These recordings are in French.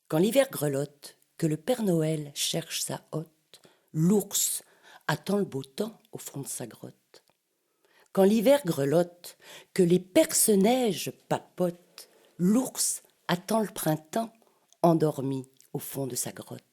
Quand l'hiver grelotte, que le Père Noël cherche sa hotte, l'ours attend le beau temps au fond de sa grotte. Quand l'hiver grelotte, que les perce-neiges papotent, l'ours attend le printemps endormi au fond de sa grotte.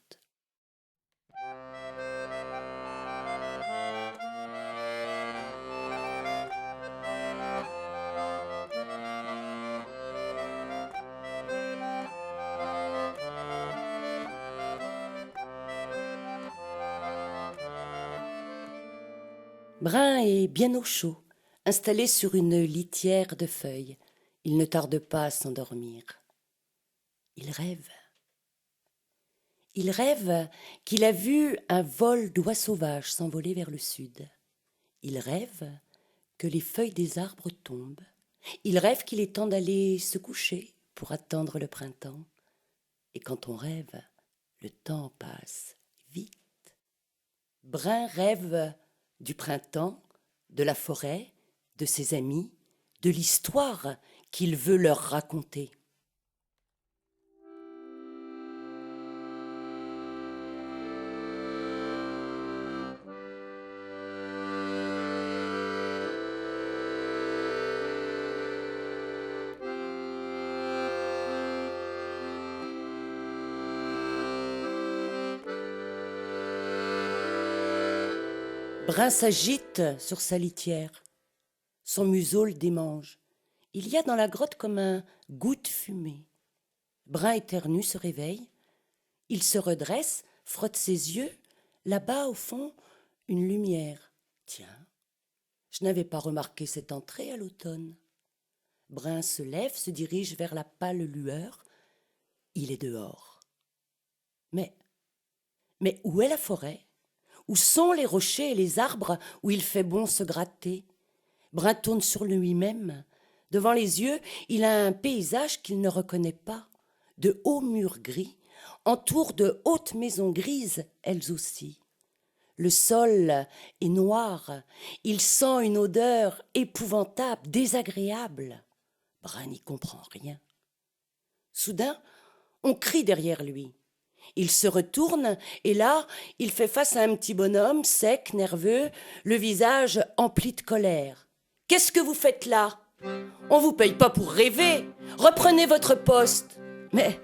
Brun est bien au chaud, installé sur une litière de feuilles. Il ne tarde pas à s'endormir. Il rêve. Il rêve qu'il a vu un vol d'oies sauvages s'envoler vers le sud. Il rêve que les feuilles des arbres tombent. Il rêve qu'il est temps d'aller se coucher pour attendre le printemps. Et quand on rêve, le temps passe vite. Brun rêve du printemps, de la forêt, de ses amis, de l'histoire qu'il veut leur raconter. Brun s'agite sur sa litière. Son museau le démange. Il y a dans la grotte comme un goût de fumée. Brun éternue se réveille. Il se redresse, frotte ses yeux. Là-bas, au fond, une lumière. Tiens, je n'avais pas remarqué cette entrée à l'automne. Brun se lève, se dirige vers la pâle lueur. Il est dehors. Mais où est la forêt ? Où sont les rochers et les arbres où il fait bon se gratter ? Brun tourne sur lui-même. Devant les yeux, il a un paysage qu'il ne reconnaît pas. De hauts murs gris entourent de hautes maisons grises, elles aussi. Le sol est noir. Il sent une odeur épouvantable, désagréable. Brun n'y comprend rien. Soudain, on crie derrière lui. Il se retourne et là, il fait face à un petit bonhomme, sec, nerveux, le visage empli de colère. « Qu'est-ce que vous faites là ? On vous paye pas pour rêver. Reprenez votre poste. »« Mais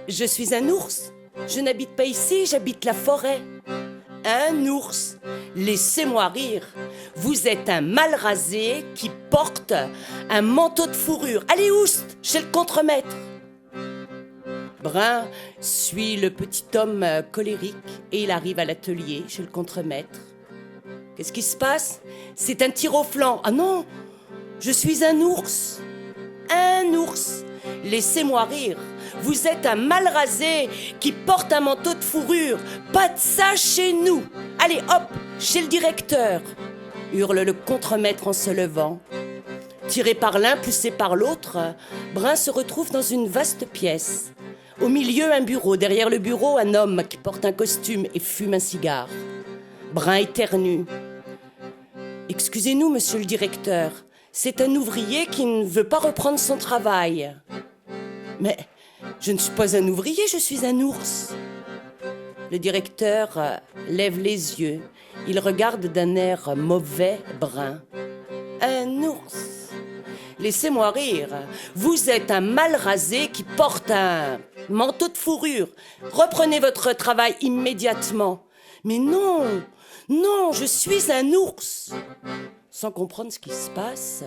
je suis un ours. Je n'habite pas ici, j'habite la forêt. »« Un ours ? Laissez-moi rire. Vous êtes un mal rasé qui porte un manteau de fourrure. Allez, oust, chez le contremaître. » Brun suit le petit homme colérique et il arrive à l'atelier chez le contremaître. Qu'est-ce qui se passe ? C'est un tir au flanc. Ah non, je suis un ours. Un ours. Laissez-moi rire. Vous êtes un mal rasé qui porte un manteau de fourrure. Pas de ça chez nous. Allez, hop, chez le directeur, hurle le contremaître en se levant. Tiré par l'un, poussé par l'autre, Brun se retrouve dans une vaste pièce. Au milieu, un bureau. Derrière le bureau, un homme qui porte un costume et fume un cigare. Brun éternue. « Excusez-nous, monsieur le directeur, c'est un ouvrier qui ne veut pas reprendre son travail. »« Mais je ne suis pas un ouvrier, je suis un ours. » Le directeur lève les yeux. Il regarde d'un air mauvais Brun. « Un ours. Laissez-moi rire. Vous êtes un mal rasé qui porte un manteau de fourrure. Reprenez votre travail immédiatement. »« Mais non, non, je suis un ours. » Sans comprendre ce qui se passe,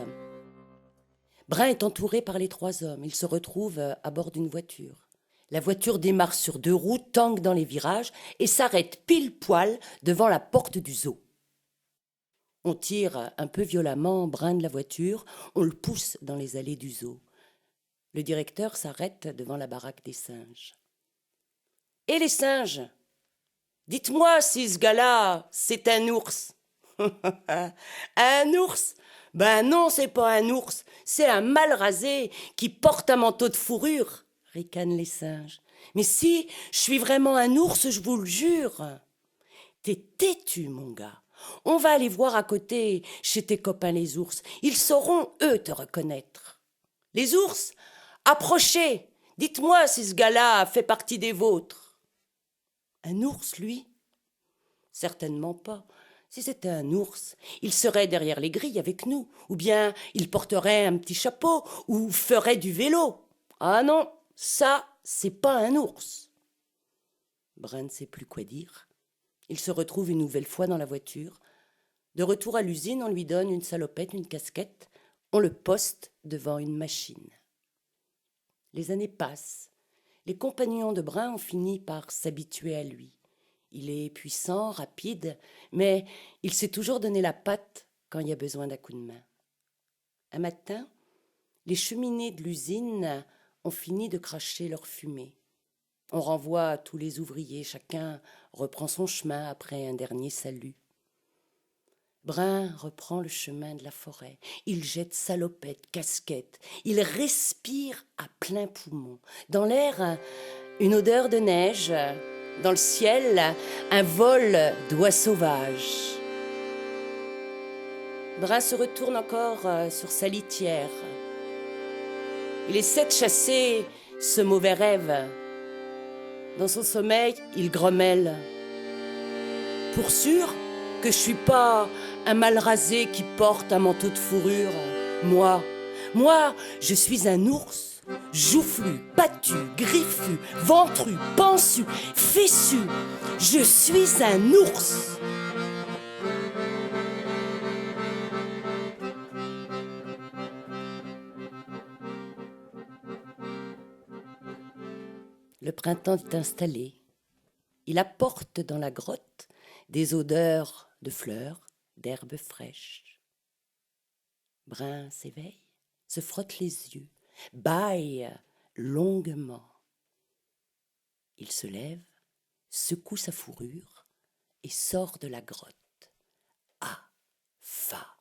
Brun est entouré par les trois hommes. Il se retrouve à bord d'une voiture. La voiture démarre sur deux roues, tangue dans les virages et s'arrête pile poil devant la porte du zoo. On tire un peu violemment Brun de la voiture, on le pousse dans les allées du zoo. Le directeur s'arrête devant la baraque des singes. « Et les singes ? Dites-moi si ce gars-là, c'est un ours. » Un ours ? Ben non, c'est pas un ours, c'est un mal rasé qui porte un manteau de fourrure, ricanent les singes. Mais si, je suis vraiment un ours, je vous le jure. T'es têtu, mon gars. On va aller voir à côté, chez tes copains les ours. Ils sauront, eux, te reconnaître. Les ours ? Approchez. Dites-moi si ce gars-là fait partie des vôtres. Un ours, lui? Certainement pas. Si c'était un ours, il serait derrière les grilles avec nous, ou bien il porterait un petit chapeau, ou ferait du vélo. Ah non, ça, c'est pas un ours. Brin ne sait plus quoi dire. Il se retrouve une nouvelle fois dans la voiture. De retour à l'usine, on lui donne une salopette, une casquette. On le poste devant une machine. Les années passent. Les compagnons de Brin ont fini par s'habituer à lui. Il est puissant, rapide, mais il sait toujours donner la patte quand il y a besoin d'un coup de main. Un matin, les cheminées de l'usine ont fini de cracher leur fumée. On renvoie tous les ouvriers, chacun reprend son chemin après un dernier salut. Brin reprend le chemin de la forêt. Il jette salopette, casquette. Il respire à plein poumon. Dans l'air, une odeur de neige. Dans le ciel, un vol d'oies sauvages. Brin se retourne encore sur sa litière. Il essaie de chasser ce mauvais rêve. Dans son sommeil, il grommelle. Pour sûr que je suis pas un mal rasé qui porte un manteau de fourrure. Moi, je suis un ours, joufflu, battu, griffu, ventru, pansu, fessu. Je suis un ours. Le printemps est installé. Il apporte dans la grotte des odeurs de fleurs, d'herbes fraîches. Brin s'éveille, se frotte les yeux, bâille longuement. Il se lève, secoue sa fourrure et sort de la grotte. Ah, fa.